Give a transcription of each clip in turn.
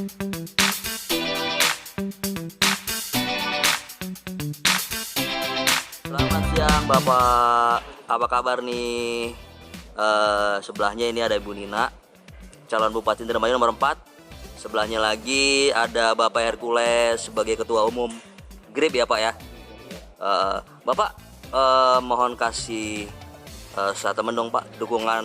Selamat siang Bapak, apa kabar nih? Sebelahnya ini ada Ibu Nina, calon Bupati Indramayu nomor 4. Sebelahnya lagi ada Bapak Hercules sebagai Ketua Umum GRIB ya Pak ya. Bapak mohon kasih statement dong Pak, dukungan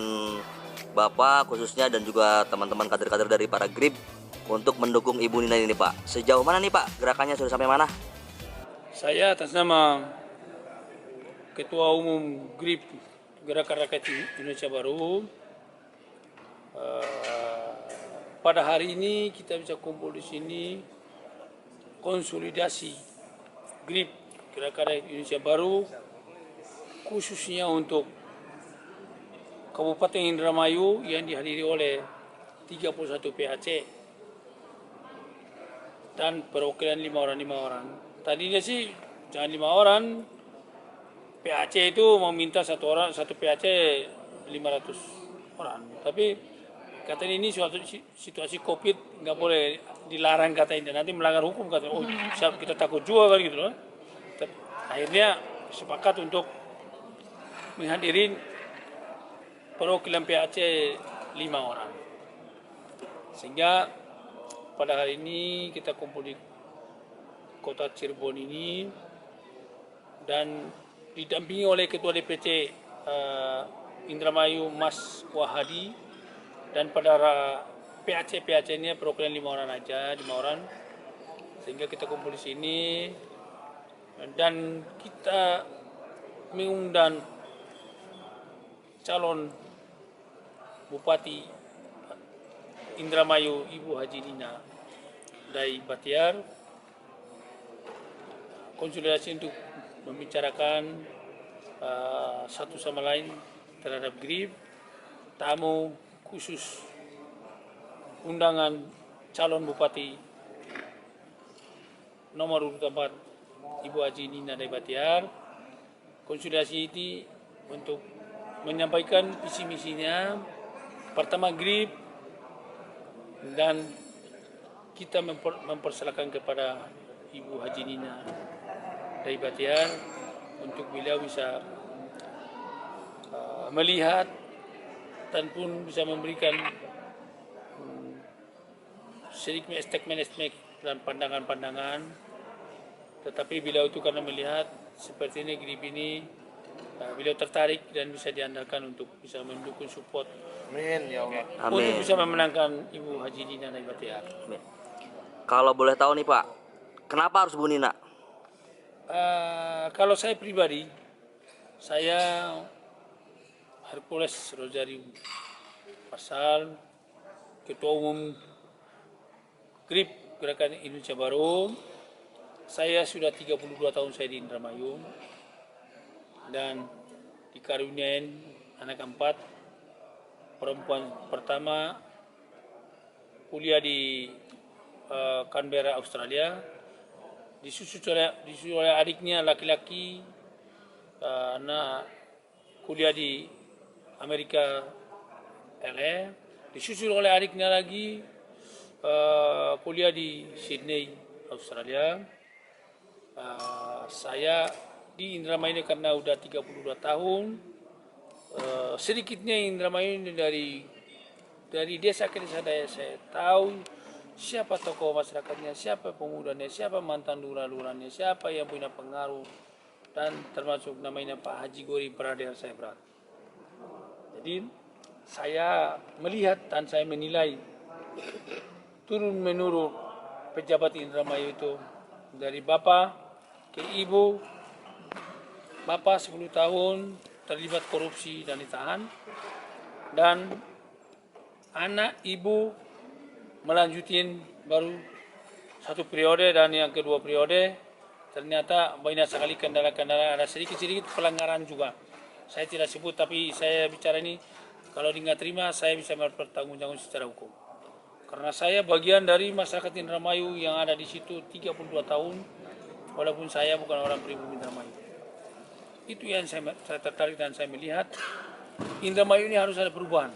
Bapak khususnya dan juga teman-teman kader-kader dari para GRIB untuk mendukung Ibu Nina ini Pak. Sejauh mana nih Pak, gerakannya sudah sampai mana? Saya atas nama Ketua Umum GRIB Gerakan Rakyat Indonesia Baru, pada hari ini kita bisa kumpul di sini konsolidasi GRIB Gerakan Rakyat Indonesia Baru khususnya untuk Kabupaten Indramayu yang dihadiri oleh 31 PAC dan perwakilan 5 orang. Tadinya sih jangan 5 orang, PAC itu meminta satu PAC 500 orang. Tapi katanya ini suatu situasi COVID, nggak boleh dilarang katanya. Nanti melanggar hukum katanya. Oh, siap, kita takut juga kan gitu loh. Akhirnya sepakat untuk menghadiri perwakilan PAC 5 orang. Sehingga pada hari ini kita kumpul di kota Cirebon ini dan didampingi oleh Ketua DPC Indramayu Mas Wahadi, dan pada PAC ini perwakilan 5 orang aja, 5 orang. Sehingga kita kumpul di sini dan kita mengundang calon Bupati Indramayu Ibu Haji Nina Dai Batiar konsolidasi untuk membicarakan satu sama lain terhadap GRIB, tamu khusus undangan calon Bupati nomor urut 4 Ibu Haji Nina Dai Batiar. Konsolidasi ini untuk menyampaikan visi misinya, pertama GRIB, dan kita mempersilahkan kepada Ibu Haji Nina Dai Batiar untuk beliau bisa melihat dan pun bisa memberikan sedikit statement dan pandangan-pandangan. Tetapi beliau itu karena melihat seperti ini GRIB ini, beliau tertarik dan bisa diandalkan untuk bisa mendukung support. Amin ya Allah. Untuk bisa memenangkan Ibu Haji Nina Dai Batiar. Amin. Kalau boleh tahu nih Pak, kenapa harus Bu Nina? Kalau saya pribadi, saya Hercules Rosario Pasal, Ketua Umum GRIB Gerakan Indonesia Baru. Saya sudah 32 tahun saya di Indramayu dan dikaruniain anak 4, perempuan pertama kuliah di Canberra, Australia, disusul oleh adiknya laki-laki, kuliah di Amerika, LA, disusul oleh adiknya lagi kuliah di Sydney, Australia. Saya di Indramayu ini karena udah 32 tahun, sedikitnya Indramayu ini dari desa ke desa saya tahu siapa tokoh masyarakatnya, siapa pemudanya, siapa mantan lurah-lurahnya, siapa yang punya pengaruh, dan termasuk namanya Pak Haji Gori Brother saya berat. Jadi saya melihat dan saya menilai turun menurun pejabat Indramayu itu dari bapak ke ibu. Bapak 10 tahun terlibat korupsi dan ditahan, dan anak ibu melanjutin baru 1 periode, dan yang kedua periode ternyata banyak sekali kendala-kendala, ada sedikit-sedikit pelanggaran juga. Saya tidak sebut, tapi saya bicara ini kalau nggak terima saya bisa bertanggung jawab secara hukum. Karena saya bagian dari masyarakat Indramayu yang ada di situ 32 tahun, walaupun saya bukan orang pribumi Indramayu. Itu yang saya tertarik dan saya melihat Indramayu ini harus ada perubahan.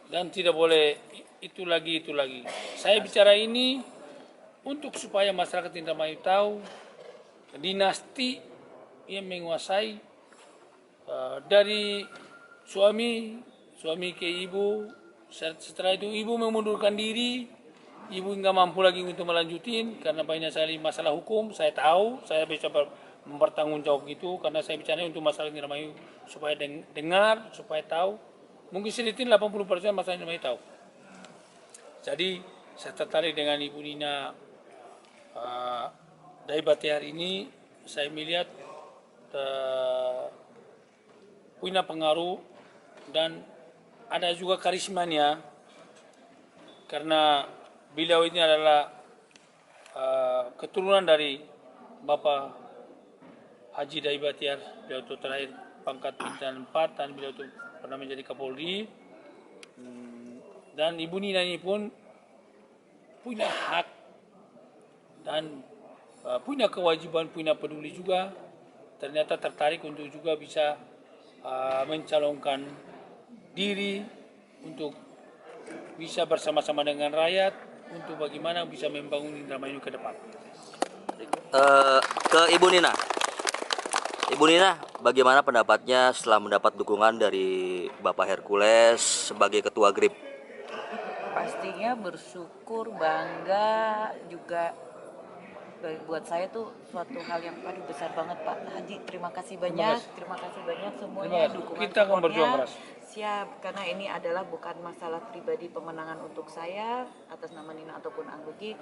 Dan tidak boleh itu lagi. Saya bicara ini untuk supaya masyarakat Indramayu tahu dinasti yang menguasai dari suami ke ibu. Setelah itu ibu memundurkan diri, ibu nggak mampu lagi untuk melanjutin karena banyak sekali masalah hukum. Saya tahu, saya bisa mempertanggungjawab gitu karena saya bicara untuk masalah Indramayu supaya dengar, supaya tahu. Mungkin sedikit 80% masalah Indramayu tahu. Jadi saya tertarik dengan Ibu Nina Dai Batiar ini. Saya melihat punya pengaruh dan ada juga karismanya karena beliau ini adalah keturunan dari Bapak Haji Dai Batiar. Beliau itu terakhir pangkat bintang 4 dan beliau itu pernah menjadi Kapolri. Dan Ibu Nina ini pun punya hak dan punya kewajiban, punya peduli juga. Ternyata tertarik untuk juga bisa mencalonkan diri untuk bisa bersama-sama dengan rakyat untuk bagaimana bisa membangun Indramayu ke depan. Ke Ibu Nina. Ibu Nina, bagaimana pendapatnya setelah mendapat dukungan dari Bapak Hercules sebagai Ketua GRIP? Pastinya bersyukur, bangga juga. Buat saya tuh suatu hal yang besar banget, Pak Haji. Terima kasih banyak semuanya dukungan. Kita akan berjuang keras. Siap, karena ini adalah bukan masalah pribadi pemenangan untuk saya atas nama Nina ataupun Anggugi,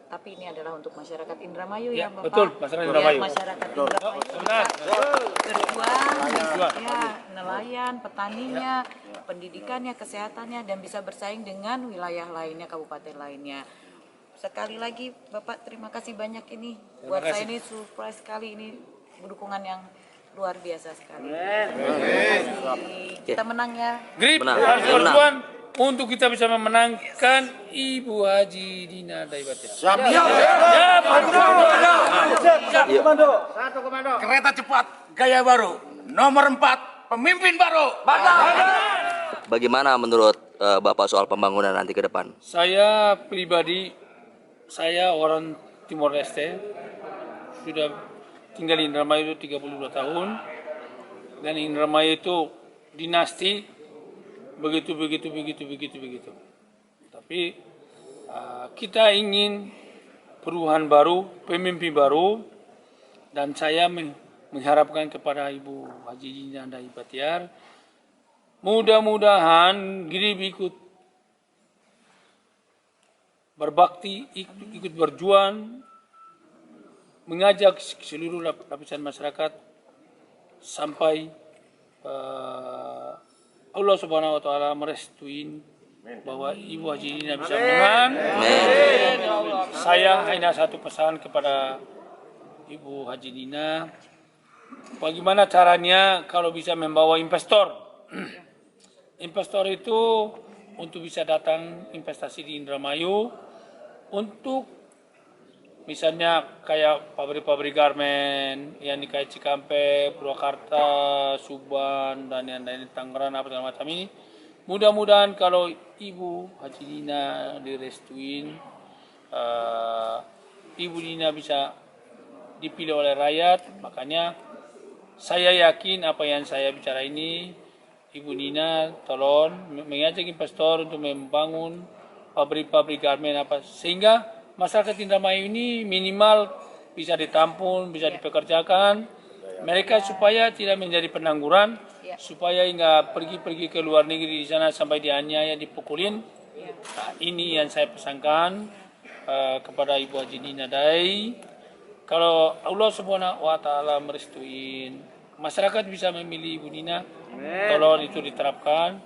tapi ini adalah untuk masyarakat Indramayu ya, Bapak. Betul, masyarakat Indramayu. Ya, masyarakat Indramayu berjuang, ya, nelayan, petaninya, pendidikannya, kesehatannya, dan bisa bersaing dengan wilayah lainnya, kabupaten lainnya. Sekali lagi Bapak, terima kasih banyak ini. Buat saya ini surprise sekali, ini dukungan yang luar biasa sekali. Terima kasih. Kita menang ya. GRIP harus berjuang untuk kita bisa memenangkan Ibu Haji Nina Dai Batiar. Satu komando. Kereta cepat gaya baru. Nomor 4, pemimpin baru. Bagaimana menurut Bapak soal pembangunan nanti ke depan? Saya pribadi, saya orang Timor Leste, sudah tinggal di Indramayu 32 tahun, dan Indramayu itu dinasti begitu. Tapi kita ingin perubahan baru, pemimpin baru, dan saya mengharapkan kepada Ibu Haji Nina Dai Batiar, mudah-mudahan GRIP ikut berbakti, ikut berjuang, mengajak seluruh lapisan masyarakat sampai Allah Subhanahu wa taala merestuin bahwa Ibu Haji Nina bisa menang. Saya hanya satu pesan kepada Ibu Haji Nina, bagaimana caranya kalau bisa membawa investor. Investor itu untuk bisa datang investasi di Indramayu, untuk misalnya kayak pabrik-pabrik garmen yang di kayak Cikampek, Purwakarta, Subang, dan yang lain Tangerang, apa segala macam ini. Mudah-mudahan kalau Ibu Haji Nina direstuin, Ibu Nina bisa dipilih oleh rakyat. Makanya saya yakin apa yang saya bicara ini, Ibu Nina tolong mengajak investor untuk membangun pabrik-pabrik garmen apa, sehingga masyarakat Indramayu ini minimal bisa ditampung, bisa dipekerjakan mereka supaya tidak menjadi pengangguran, supaya nggak pergi-pergi ke luar negeri di sana sampai dianiaya, dipukulin. Nah, ini yang saya pesankan kepada Ibu Haji Nina Dai. Kalau Allah Subhanahu wa taala merestuin, masyarakat bisa memilih Ibu Nina, tolong itu diterapkan.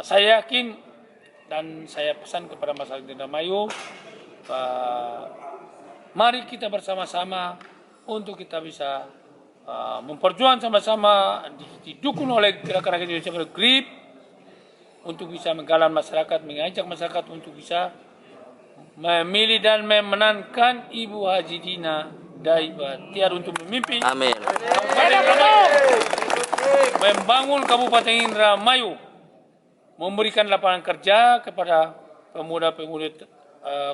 Saya yakin dan saya pesan kepada masyarakat Indramayu, mari kita bersama-sama untuk kita bisa memperjuangkan sama-sama, didukung oleh gerakan rakyat Indonesia pada GRIP, untuk bisa menggalang masyarakat, mengajak masyarakat untuk bisa memilih dan memenangkan Ibu Haji Nina Dai Batiar untuk memimpin. Amin. Membangun Kabupaten Indramayu memberikan lapangan kerja kepada pemuda-pemudi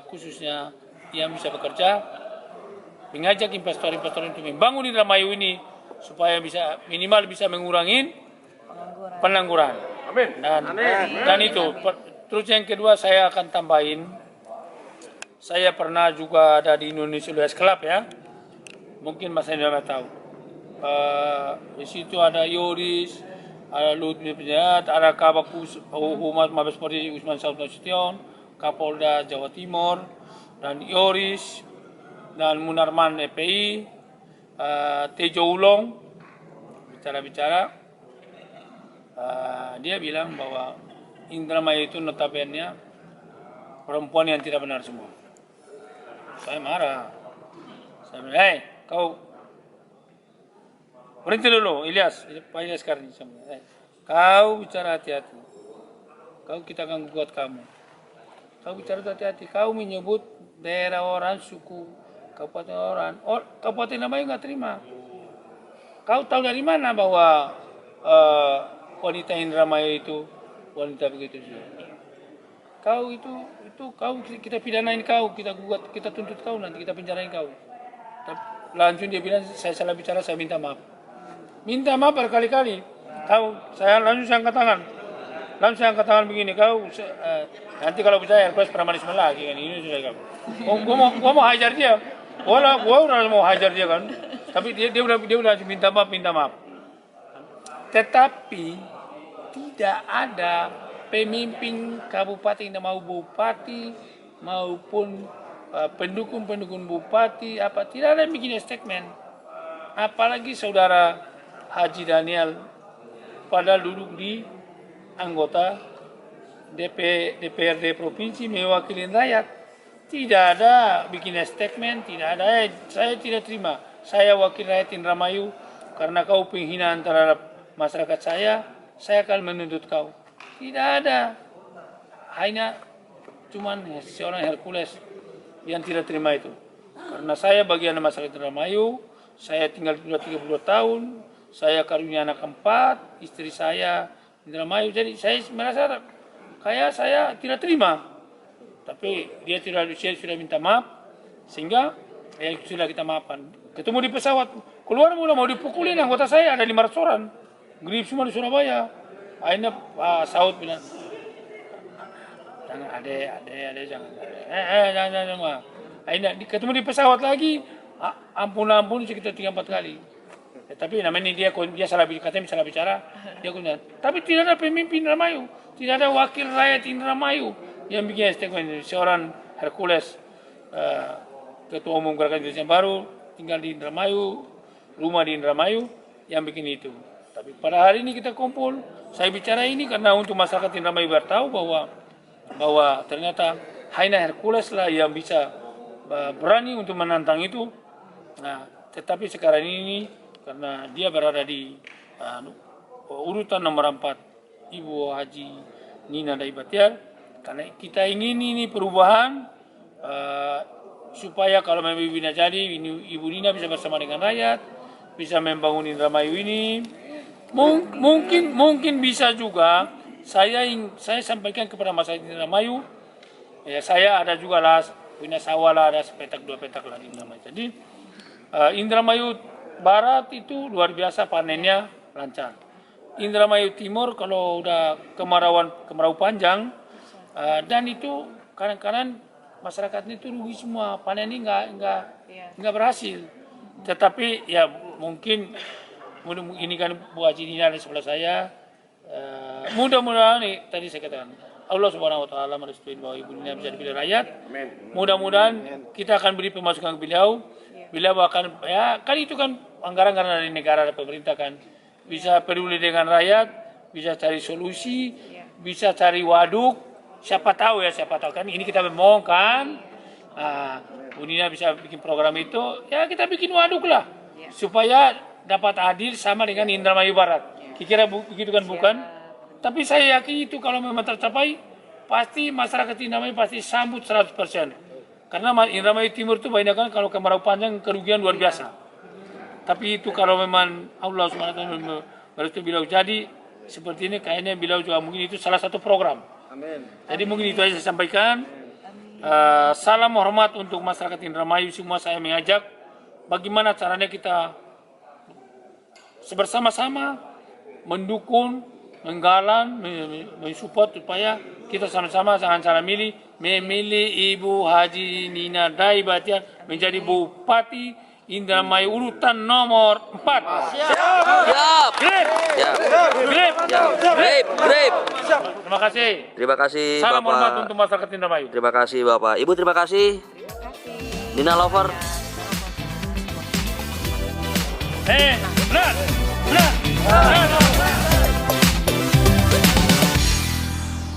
khususnya yang bisa bekerja, mengajak investor-investor untuk membangun Indramayu ini supaya bisa minimal bisa mengurangi pengangguran. Dan itu. Terus yang kedua saya akan tambahin, saya pernah juga ada di Indonesia Lawyers Club ya, mungkin Mas Hendra tahu. Di situ ada Yoris, ada Lutfi Penjahat, ada Kabakus Humas Mabes Polri Usman Saud Nasution, Kapolda Jawa Timur, dan Yoris, dan Munarman EPI, Tejo Ulong, bicara-bicara, dia bilang bahwa Indramayu itu notabene perempuan yang tidak benar semua. Saya marah. Saya bilang, hei, kau berhenti dulu, Ilyas. Pak Ilyas sekarang. Kau bicara hati-hati. Kita akan gugat kamu. Kau bicara hati-hati. Kau menyebut daerah orang, suku, kabupaten orang. Kabupaten Indramayu nggak terima. Kau tahu dari mana bahwa wanita Indramayu itu wanita begitu sih? Kau itu kau, kita pidanain kau, kita gugat, kita tuntut kau, nanti kita penjarain kau. Langsung dia bilang, saya salah bicara, saya minta maaf. Minta maaf berkali-kali. Saya langsung angkat tangan begini, kau nanti kalau bisa request premanisme lagi kan, ini sudah kamu. Gua mau hajar dia. Gua udah mau hajar dia kan. Tapi dia udah minta maaf. Tetapi tidak ada pemimpin kabupaten mau bupati maupun pendukung bupati tidak ada yang bikin statement. Apalagi saudara Haji Daniel padahal duduk di anggota DPRD provinsi mewakili rakyat, tidak ada bikin statement, tidak ada. Saya tidak terima. Saya wakil rakyat Indramayu, karena kau penghinaan terhadap masyarakat saya akan menuntut kau. Tidak ada. Hanya cuman seorang Hercules yang tidak terima itu. Karena saya bagian masyarakat Indramayu, saya tinggal sudah 32 tahun, saya karunia anak 4, istri saya Indramayu, jadi saya merasa kayak saya tidak terima. Tapi dia sudah minta maaf, sehingga sudah kita maafkan. Ketemu di pesawat, keluar mau dipukulin anggota saya, ada 500 orang. Grip semua di Surabaya. Akhirnya Pak Saud bilang, jangan ade jangan. Jangan. Akhirnya ketemu di pesawat lagi, ampun sekitar 3-4 kali. Tapi namanya dia katanya salah bicara, dia bilang, tapi tidak ada pemimpin Indramayu, tidak ada wakil rakyat Indramayu yang bikin statement. Seorang Hercules, ketua umum Gerakan Indonesia Baru, tinggal di Indramayu, rumah di Indramayu, yang bikin itu. Tapi pada hari ini kita kumpul, saya bicara ini karena untuk masyarakat Indramayu biar tahu bahwa ternyata hanya Hercules lah yang bisa berani untuk menantang itu. Nah, tetapi sekarang ini karena dia berada di urutan nomor 4, Ibu Haji Nina Dai Batiar, karena kita ingin ini perubahan supaya kalau memang Ibu Nina jadi, Ibu Nina bisa bersama dengan rakyat, bisa membangun Indramayu ini. Mungkin bisa juga saya sampaikan kepada masyarakat Indramayu, ya saya ada juga lah punya sawah lah, ada sepetak 2 petak lah di Indramayu. Jadi Indramayu Barat itu luar biasa panennya lancar. Indramayu Timur kalau udah kemarau panjang dan itu kadang-kadang masyarakatnya itu rugi semua, panen ini nggak berhasil. Tetapi ya mungkin ini kan Bu Haji Nina di sebelah saya, mudah-mudahan nih tadi saya katakan Allah Subhanahu Wa Taala merestui bahwa Ibu Nina bisa dipilih rakyat. Mudah-mudahan kita akan beri pemasukan ke beliau akan ya kan itu kan anggaran karena dari negara dan pemerintah kan bisa peduli dengan rakyat, bisa cari solusi, bisa cari waduk. Siapa tahu kan ini kita memohon kan, Bu Nina bisa bikin program itu, ya kita bikin waduk lah supaya dapat adil sama dengan Indramayu Barat. Kira-kira begitu kan bukan? Tapi saya yakin itu kalau memang tercapai, pasti masyarakat Indramayu pasti sambut 100%. Karena Indramayu Timur itu banyak kan kalau kemarau panjang kerugian luar biasa. Tapi itu kalau memang Allah SWT merestui beliau jadi, seperti ini kayaknya beliau juga mungkin itu salah satu program. Jadi mungkin itu aja saya sampaikan. Salam hormat untuk masyarakat Indramayu semua, saya mengajak bagaimana caranya kita bersama-sama mendukung, menggalang, mensupport supaya kita sama-sama jangan salah memilih Ibu Haji Nina Dai Batiar menjadi Bupati Indramayu urutan nomor 4. Siap. Grip. Siap. Grip. Grip. Terima kasih. Terima kasih Salam hormat Bapak. untuk masyarakat Indramayu. Terima kasih Bapak. Ibu terima kasih. Nina Lover. Benar.